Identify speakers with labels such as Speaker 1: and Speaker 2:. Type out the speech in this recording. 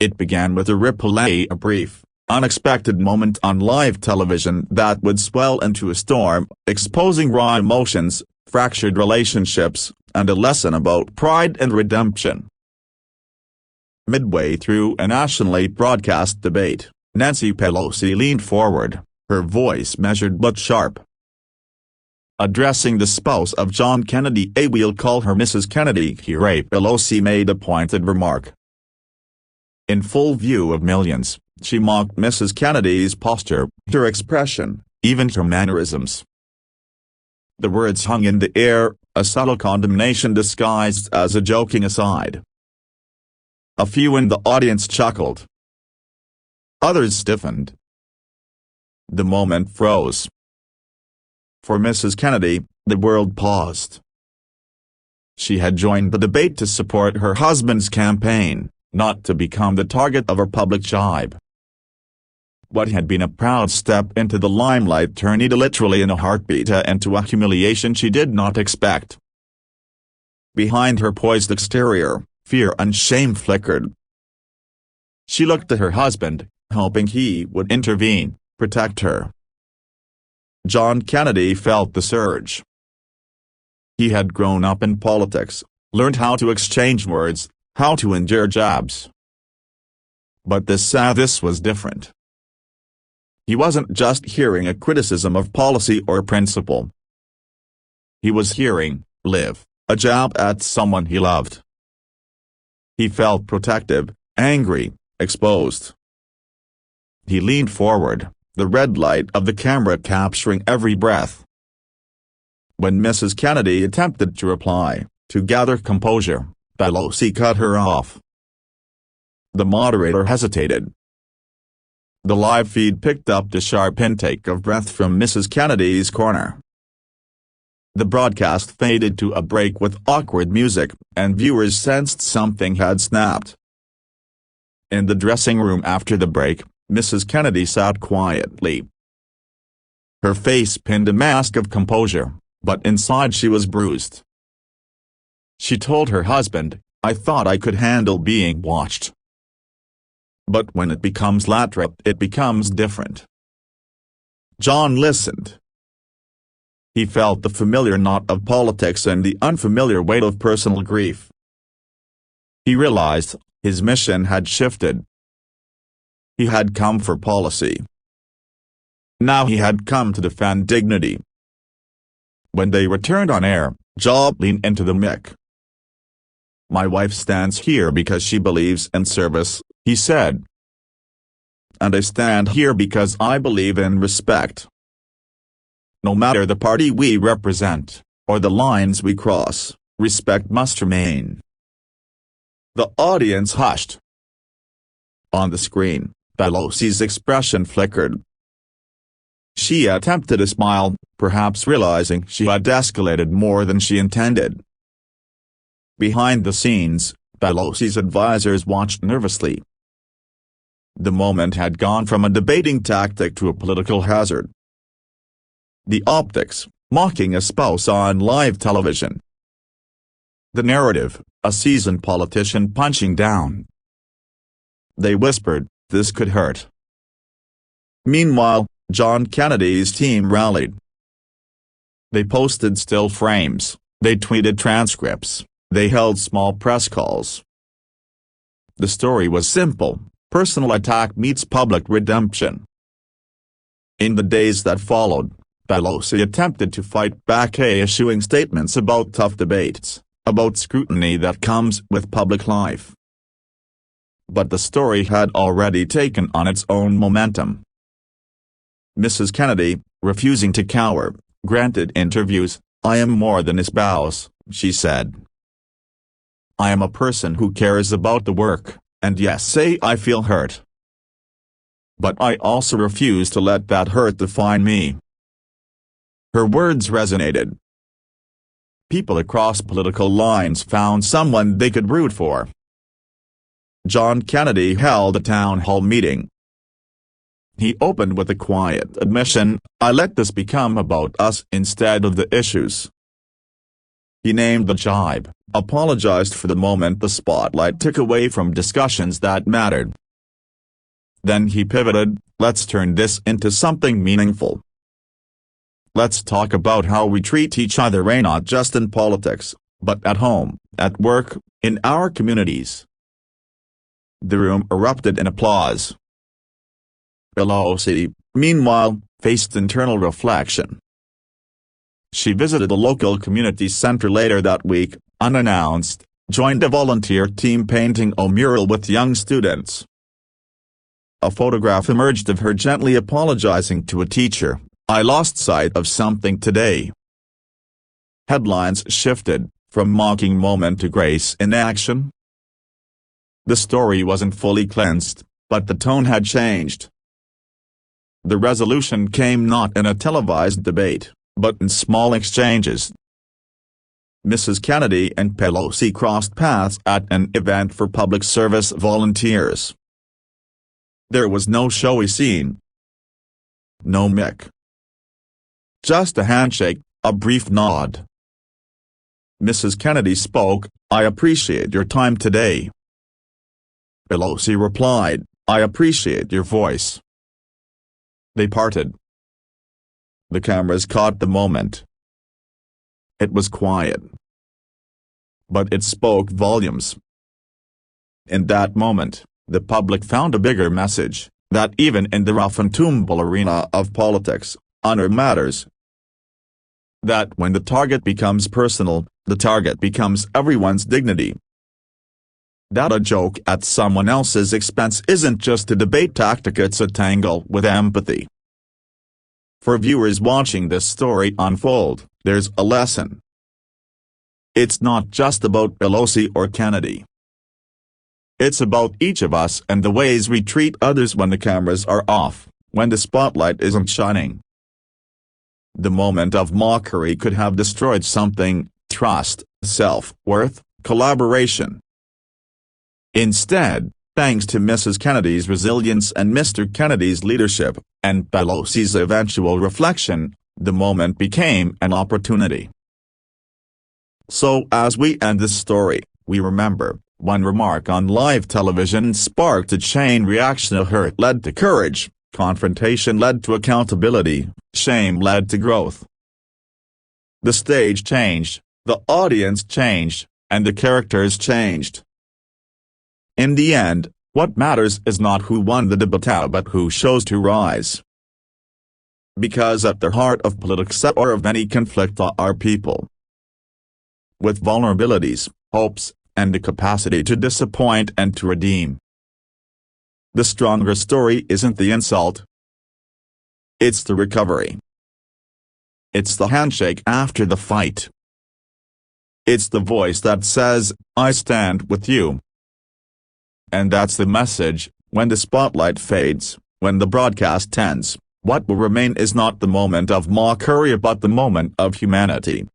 Speaker 1: It began with a replay, a brief, unexpected moment on live television that would swell into a storm, exposing raw emotions, fractured relationships, and a lesson about pride and redemption. Midway through a nationally broadcast debate, Nancy Pelosi leaned forward, her voice measured but sharp. Addressing the spouse of John Kennedy, we'll call her Mrs. Kennedy here, Pelosi made a pointed remark. In full view of millions, she mocked Mrs. Kennedy's posture, her expression, even her mannerisms. The words hung in the air, a subtle condemnation disguised as a joking aside. A few in the audience chuckled. Others stiffened. The moment froze. For Mrs. Kennedy, the world paused. She had joined the debate to support her husband's campaign, not to become the target of a public jibe. What had been a proud step into the limelight turned literally in a heartbeat into a humiliation she did not expect. Behind her poised exterior, fear and shame flickered. She looked at her husband, hoping he would intervene, protect her. John Kennedy felt the surge. He had grown up in politics, learned how to exchange words, how to endure jabs. But this was different. He wasn't just hearing a criticism of policy or principle. He was hearing, live, a jab at someone he loved. He felt protective, angry, exposed. He leaned forward, the red light of the camera capturing every breath. When Mrs. Kennedy attempted to reply, to gather composure, Pelosi cut her off. The moderator hesitated. The live feed picked up the sharp intake of breath from Mrs. Kennedy's corner. The broadcast faded to a break with awkward music, and viewers sensed something had snapped. In the dressing room after the break, Mrs. Kennedy sat quietly. Her face pinned a mask of composure, but inside she was bruised. She told her husband, "I thought I could handle being watched. But when it becomes lateral, it becomes different." John listened. He felt the familiar knot of politics and the unfamiliar weight of personal grief. He realized, his mission had shifted. He had come for policy. Now he had come to defend dignity. When they returned on air, John leaned into the mic. "My wife stands here because she believes in service," he said. "And I stand here because I believe in respect. No matter the party we represent, or the lines we cross, respect must remain." The audience hushed. On the screen, Pelosi's expression flickered. She attempted a smile, perhaps realizing she had escalated more than she intended. Behind the scenes, Pelosi's advisers watched nervously. The moment had gone from a debating tactic to a political hazard. The optics, mocking a spouse on live television. The narrative, a seasoned politician punching down. They whispered, "This could hurt." Meanwhile, John Kennedy's team rallied. They posted still frames, they tweeted transcripts, they held small press calls. The story was simple: personal attack meets public redemption. In the days that followed, Pelosi attempted to fight back, issuing statements about tough debates, about scrutiny that comes with public life. But the story had already taken on its own momentum. Mrs. Kennedy, refusing to cower, granted interviews. "I am more than a spouse," she said. "I am a person who cares about the work, and yes, I feel hurt. But I also refuse to let that hurt define me." Her words resonated. People across political lines found someone they could root for. John Kennedy held a town hall meeting. He opened with a quiet admission, "I let this become about us instead of the issues." He named the jibe, apologized for the moment the spotlight took away from discussions that mattered. Then he pivoted, let's turn this into something meaningful. Let's talk about how we treat each other, not just in politics, but at home, at work, in our communities. The room erupted in applause. Pelosi, meanwhile, faced internal reflection. She visited a local community center later that week, unannounced, joined a volunteer team painting a mural with young students. A photograph emerged of her gently apologizing to a teacher, "I lost sight of something today." Headlines shifted, from mocking moment to grace in action. The story wasn't fully cleansed, but the tone had changed. The resolution came not in a televised debate, but in small exchanges. Mrs. Kennedy and Pelosi crossed paths at an event for public service volunteers. There was no showy scene. No mic. Just a handshake, a brief nod. Mrs. Kennedy spoke, "I appreciate your time today." Pelosi replied, "I appreciate your voice." They parted. The cameras caught the moment. It was quiet. But it spoke volumes. In that moment, the public found a bigger message, that even in the rough and tumble arena of politics, honor matters. That when the target becomes personal, the target becomes everyone's dignity. That a joke at someone else's expense isn't just a debate tactic, it's a tangle with empathy. For viewers watching this story unfold, there's a lesson. It's not just about Pelosi or Kennedy. It's about each of us and the ways we treat others when the cameras are off, when the spotlight isn't shining. The moment of mockery could have destroyed something: trust, self-worth, collaboration. Instead, thanks to Mrs. Kennedy's resilience and Mr. Kennedy's leadership, and Pelosi's eventual reflection, the moment became an opportunity. So as we end this story, we remember, one remark on live television sparked a chain reaction of hurt led to courage, confrontation led to accountability, shame led to growth. The stage changed, the audience changed, and the characters changed. In the end, what matters is not who won the debate but who chose to rise. Because at the heart of politics or of any conflict are people. With vulnerabilities, hopes, and the capacity to disappoint and to redeem. The stronger story isn't the insult. It's the recovery. It's the handshake after the fight. It's the voice that says, "I stand with you." And that's the message: when the spotlight fades, when the broadcast ends, what will remain is not the moment of mockery but the moment of humanity.